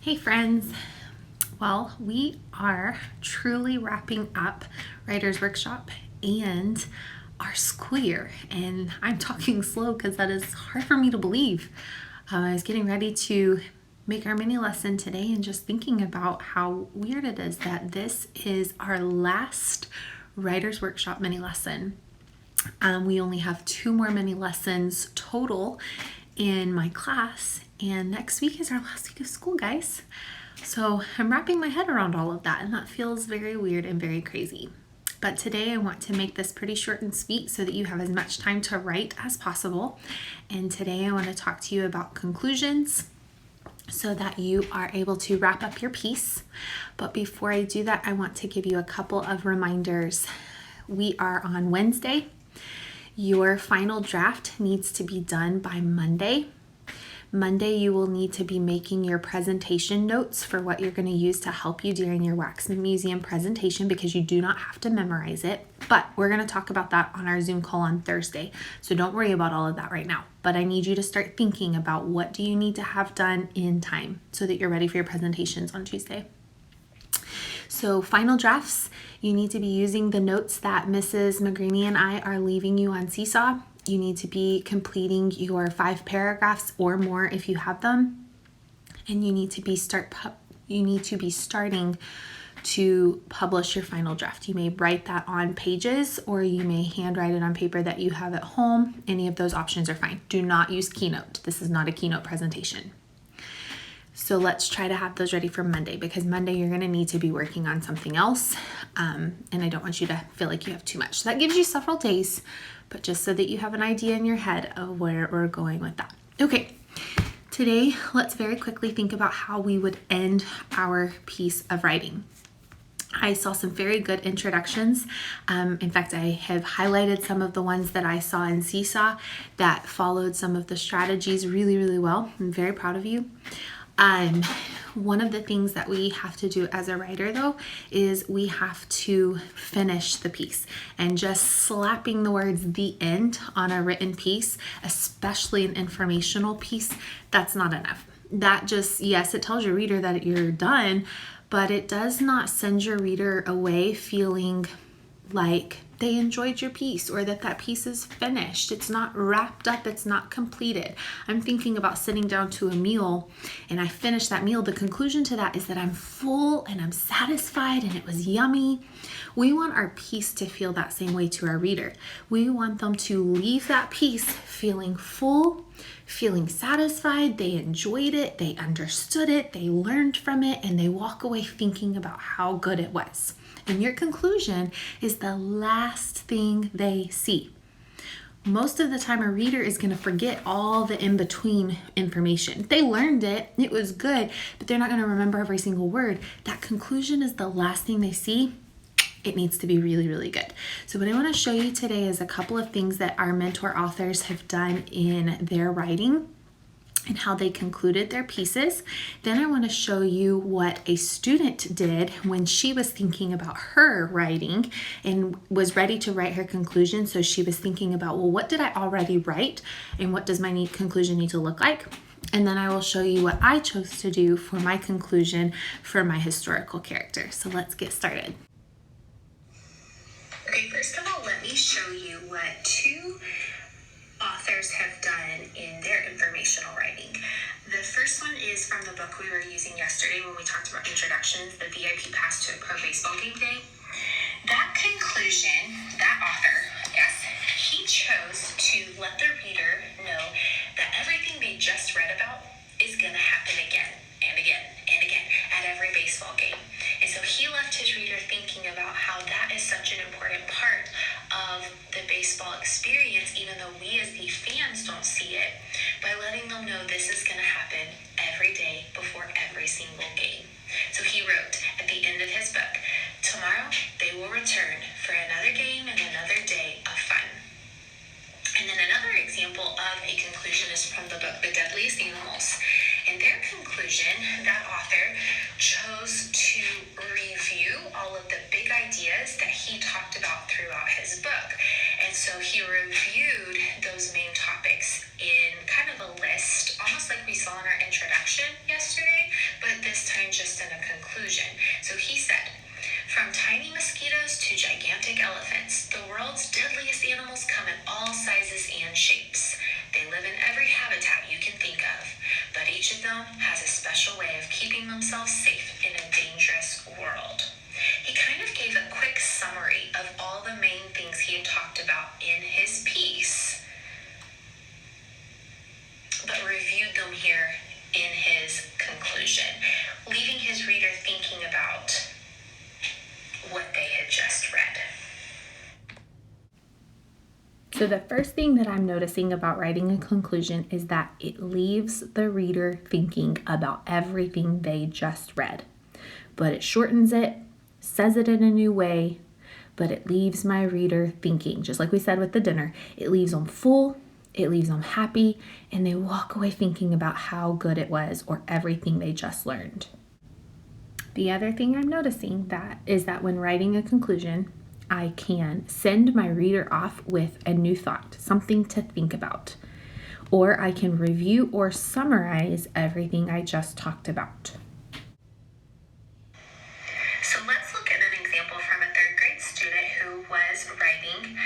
Hey friends, well, we are truly wrapping up Writer's Workshop and our school year, and I'm talking slow because that is hard for me to believe. I was getting ready to make our mini lesson today and just thinking about how weird it is that this is our last Writer's Workshop mini lesson. We only have 2 more mini lessons total in my class, and next week is our last week of school, guys. So I'm wrapping my head around all of that, and that feels very weird and very crazy. But today I want to make this pretty short and sweet so that you have as much time to write as possible. And today I want to talk to you about conclusions so that you are able to wrap up your piece. But before I do that, I want to give you a couple of reminders. We are on Wednesday. Your final draft needs to be done by Monday. Monday, you will need to be making your presentation notes for what you're going to use to help you during your Wax Museum presentation, because you do not have to memorize it. But we're going to talk about that on our Zoom call on Thursday. So don't worry about all of that right now. But I need you to start thinking about what do you need to have done in time so that you're ready for your presentations on Tuesday. So final drafts, you need to be using the notes that Mrs. McGreeny and I are leaving you on Seesaw. You need to be completing your 5 paragraphs or more if you have them. And you need to be starting to publish your final draft. You may write that on pages, or you may handwrite it on paper that you have at home. Any of those options are fine. Do not use Keynote. This is not a Keynote presentation. So let's try to have those ready for Monday, because Monday you're going to need to be working on something else. And I don't want you to feel like you have too much. So that gives you several days, but just so that you have an idea in your head of where we're going with that. Okay, today let's very quickly think about how we would end our piece of writing. I saw some very good introductions. In fact, I have highlighted some of the ones that I saw in Seesaw that followed some of the strategies really, really well. I'm very proud of you. One of the things that we have to do as a writer, though, is we have to finish the piece, and just slapping the words "the end" on a written piece, especially an informational piece, that's not enough. That just, yes, it tells your reader that you're done, but it does not send your reader away feeling like they enjoyed your piece or that piece is finished. It's not wrapped up. It's not completed. I'm thinking about sitting down to a meal and I finish that meal. The conclusion to that is that I'm full and I'm satisfied and it was yummy. We want our piece to feel that same way to our reader. We want them to leave that piece feeling full, feeling satisfied. They enjoyed it. They understood it. They learned from it, and they walk away thinking about how good it was. And your conclusion is the last thing they see. Most of the time, a reader is going to forget all the in-between information. They learned it, it was good, but they're not going to remember every single word. That conclusion is the last thing they see. It needs to be really, really good. So what I want to show you today is a couple of things that our mentor authors have done in their writing and how they concluded their pieces. Then I want to show you what a student did when she was thinking about her writing and was ready to write her conclusion. So she was thinking about, well, what did I already write and what does my conclusion need to look like? And then I will show you what I chose to do for my conclusion for my historical character. So let's get started. Okay, first of all, let me show you what 2 authors have done in their informational writing. The first one is from the book we were using yesterday when we talked about introductions, the VIP Pass to a Pro Baseball Game Day. That conclusion, that author, yes, he chose to let the reader know that everything they just read about is going to happen again and again and again at every baseball game. And so he left his reader thinking about how that is such an important part of the baseball experience, even though we as the fans don't see it, by letting them know this is going to happen every day before every single game. So he wrote at the end of his book, "Tomorrow they will return for another game and another day of fun." And then another example of a conclusion is from the book, The Deadliest Animals. In their conclusion, that author chose to review all of the big ideas that he talked about throughout his book. And so he reviewed those main topics in kind of a list, almost like we saw in our introduction yesterday, but this time just in a conclusion. So he said, from tiny mosquitoes to gigantic elephants, the world's deadliest animals come in all sizes and shapes. They live in every habitat you can think of, but each of them has a special way of keeping themselves safe in a dangerous world. He kind of gave a quick summary of all the main things he had talked about in his piece, but reviewed them here in his conclusion, leaving his reader thinking about what they had just read. So the first thing that I'm noticing about writing a conclusion is that it leaves the reader thinking about everything they just read. But it shortens it, says it in a new way, but it leaves my reader thinking. Just like we said with the dinner, it leaves them full, it leaves them happy, and they walk away thinking about how good it was or everything they just learned. The other thing I'm noticing is that when writing a conclusion, I can send my reader off with a new thought, something to think about, or I can review or summarize everything I just talked about. So let's look at an example from a third grade student who was writing.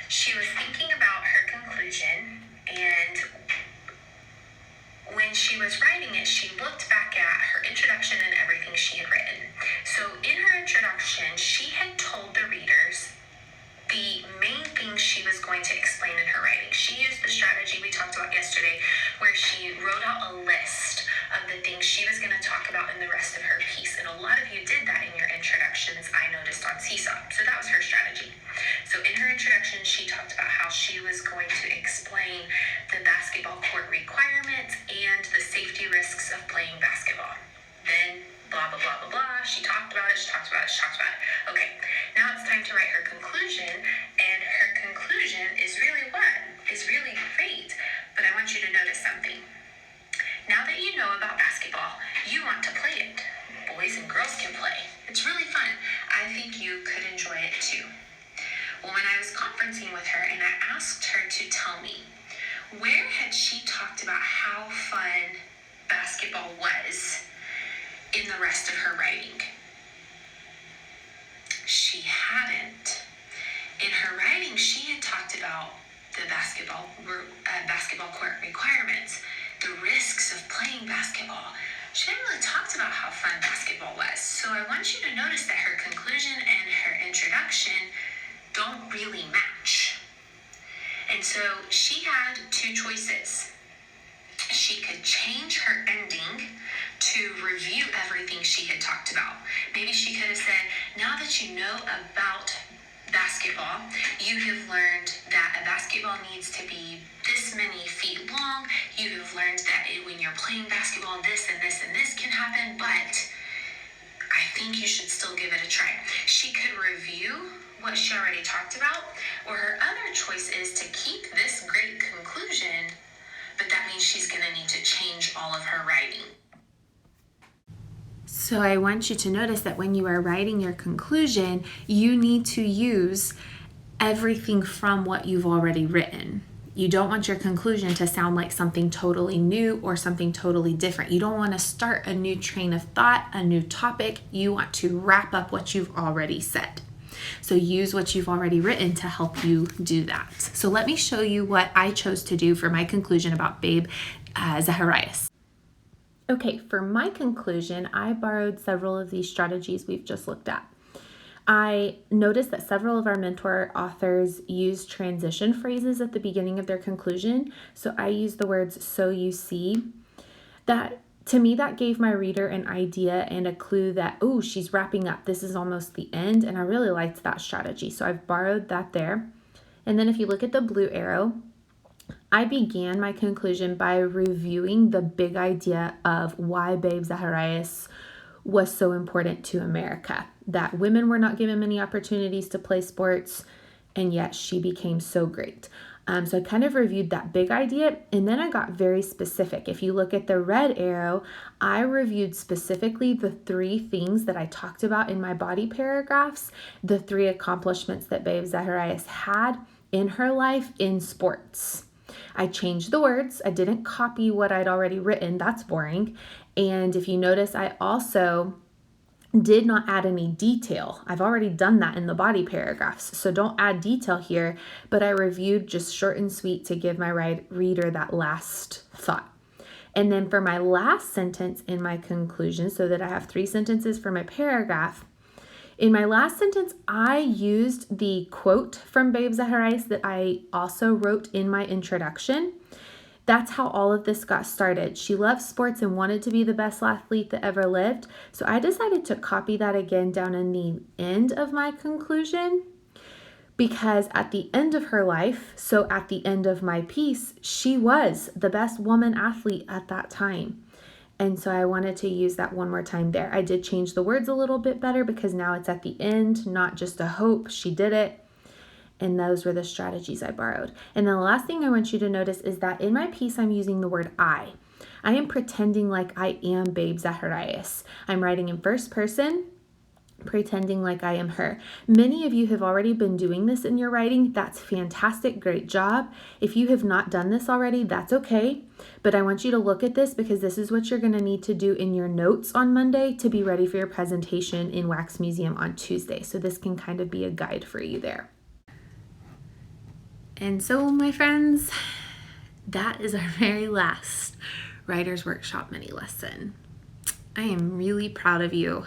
She was thinking about her conclusion, and when she was writing it, she looked back at her introduction and everything she had written. So in her introduction, she had told the readers the main things she was going to explain in her writing. She used the strategy we talked about yesterday, where she wrote out a list of the things she was going to talk about in the rest of her piece. And a lot of you did that in your introductions, I noticed on Seesaw. So that was her strategy. So in her introduction, she talked about how she was going to explain the basketball court requirements and the safety risks of playing basketball. Then blah, blah, blah, blah, blah. She talked about it, she talked about it, she talked about it. Okay, now it's time to write her conclusion, and her conclusion is really great, but I want you to notice something. Now that you know about basketball, you want to play it. Boys and girls can play. It's really fun. I think you could enjoy it too. Well, when I was conferencing with her and I asked her to tell me, where had she talked about how fun basketball was in the rest of her writing? She hadn't. In her writing, she had talked about the basketball court requirements, the risks of playing basketball. She hadn't really talked about how fun basketball was. So I want you to notice that her conclusion and her introduction don't really match. And so she had two choices. She could change her ending to review everything she had talked about. Maybe she could have said, now that you know about basketball, you have learned that a basketball needs to be this many feet long. You have learned that when you're playing basketball, this and this and this can happen, but I think you should still give it a try. She could review what she already talked about, or her other choice is to keep this great conclusion, but that means she's going to need to change all of her writing. So I want you to notice that when you are writing your conclusion, you need to use everything from what you've already written. You don't want your conclusion to sound like something totally new or something totally different. You don't want to start a new train of thought, a new topic. You want to wrap up what you've already said. So use what you've already written to help you do that. So let me show you what I chose to do for my conclusion about Babe Zacharias. Okay, for my conclusion, I borrowed several of these strategies we've just looked at. I noticed that several of our mentor authors use transition phrases at the beginning of their conclusion. So I used the words, so you see. That, to me, that gave my reader an idea and a clue that, oh, she's wrapping up. This is almost the end. And I really liked that strategy. So I've borrowed that there. And then if you look at the blue arrow, I began my conclusion by reviewing the big idea of why Babe Zacharias was so important to America, that women were not given many opportunities to play sports, and yet she became so great. So I kind of reviewed that big idea, and then I got very specific. If you look at the red arrow, I reviewed specifically the 3 things that I talked about in my body paragraphs, the 3 accomplishments that Babe Zacharias had in her life in sports. I changed the words. I didn't copy what I'd already written. That's boring. And if you notice, I also did not add any detail. I've already done that in the body paragraphs, so don't add detail here, but I reviewed just short and sweet to give my reader that last thought. And then for my last sentence in my conclusion, so that I have 3 sentences for my paragraph, in my last sentence, I used the quote from Babe Zacharias that I also wrote in my introduction. That's how all of this got started. She loved sports and wanted to be the best athlete that ever lived. So I decided to copy that again down in the end of my conclusion, because at the end of her life, so at the end of my piece, she was the best woman athlete at that time. And so I wanted to use that one more time there. I did change the words a little bit better because now it's at the end, not just a hope. She did it. And those were the strategies I borrowed. And then the last thing I want you to notice is that in my piece, I'm using the word I. I am pretending like I am Babe Zacharias. I'm writing in first person, pretending like I am her. Many of you have already been doing this in your writing. That's fantastic. Great job. If you have not done this already, that's okay. But I want you to look at this because this is what you're going to need to do in your notes on Monday to be ready for your presentation in Wax Museum on Tuesday. So this can kind of be a guide for you there. And so, my friends, that is our very last Writer's Workshop mini lesson. I am really proud of you.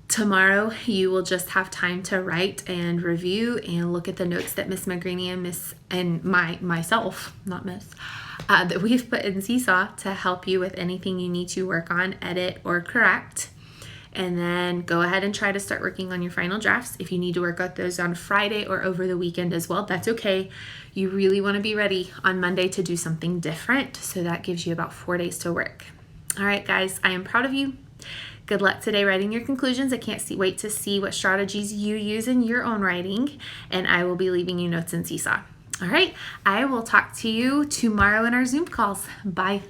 Tomorrow, you will just have time to write and review and look at the notes that Miss Magrini and myself, not Miss, that we've put in Seesaw to help you with anything you need to work on, edit, or correct. And then go ahead and try to start working on your final drafts. If you need to work out those on Friday or over the weekend as well, that's okay. You really want to be ready on Monday to do something different. So that gives you about 4 days to work. All right, guys, I am proud of you. Good luck today writing your conclusions. I can't wait to see what strategies you use in your own writing. And I will be leaving you notes in Seesaw. All right, I will talk to you tomorrow in our Zoom calls. Bye.